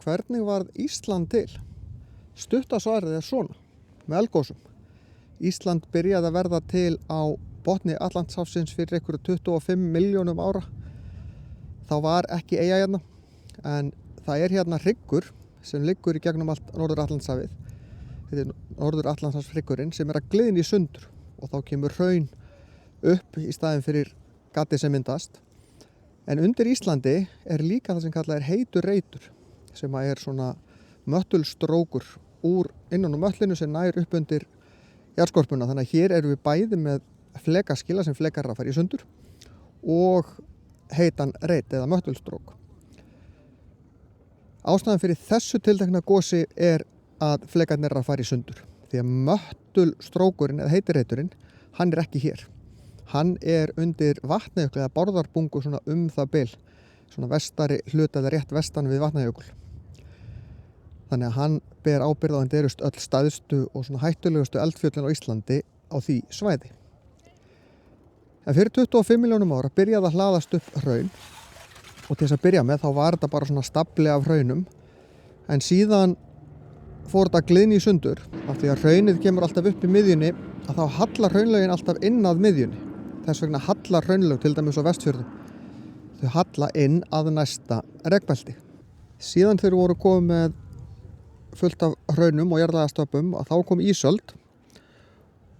Hvernig varð Ísland til? Stutta svarið er svona, með eldgosum. Ísland byrjaði að verða til á botni Atlantshafsins fyrir einhverju 25 milljónum ára. Þá var ekki eyja hérna, en það er hérna hryggur sem liggur í gegnum allt Norður-Atlantshafið. Þetta er Norður-Atlantshafshryggurinn sem er að gliðna í sundur og þá kemur hraun upp í staðinn fyrir gatið sem myndast. En undir Íslandi er líka það sem kallað er heitur reitur, sem er svona möttulstrókur innan á möttulinu sem nær upp undir jarðskorpuna. Þannig að hér erum við bæði með flekaskila sem flekar að fara í sundur og heitan reit eða möttulstrók. Ástæðan fyrir þessu tiltekna gosi er að flekarnir eru að fara í sundur. Því að möttulstrókurinn eða heiti reiturinn, hann er ekki hér. Hann er undir Vatnajökli eða Bárðarbungu svona það bil, svona vestari hluta eða rétt vestan við Vatnajökul. Þannig að hann ber ábyrgð á að þetta eru öll stæðstu og svona hættulegustu eldfjöllin á Íslandi á því svæði. En fyrir 25 milljónum ára byrjaði að hlaðast upp hraun og til þess að byrja með þá var þetta bara svona stafli af hraunum, en síðan fór þetta að gliðna í sundur af því að hraunið kemur alltaf upp í miðjunni, að þá hallar hraunlögin alltaf inn að miðjunni. Þess vegna hallar hraunlög til dæmis á Vestfjörðum. Þau halla inn að næsta regnbelti. Síðan þegar voru komið með fullt af hraunum og jarðlagastöpum að þá kom ísöld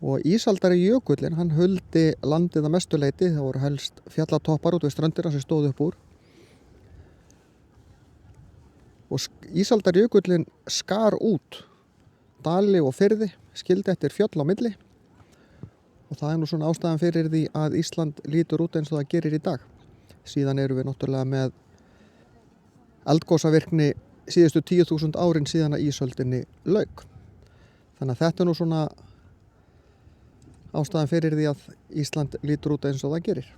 og ísaldari jökullinn hann huldi landið að mestu leyti. Það voru helst fjallatoppar út við ströndina sem stóðu upp úr og ísaldari jökullinn skar út dali og firði, skildi eftir fjöll á milli og það er nú svona ástæðan fyrir því að Ísland lítur út eins og það gerir í dag. Síðan erum við náttúrulega með eldgosavirkni síðustu 10.000 árin síðan að ísöldinni lauk. Þannig að þetta er nú svona ástæðan fyrir því að Ísland lítur út eins og það gerir.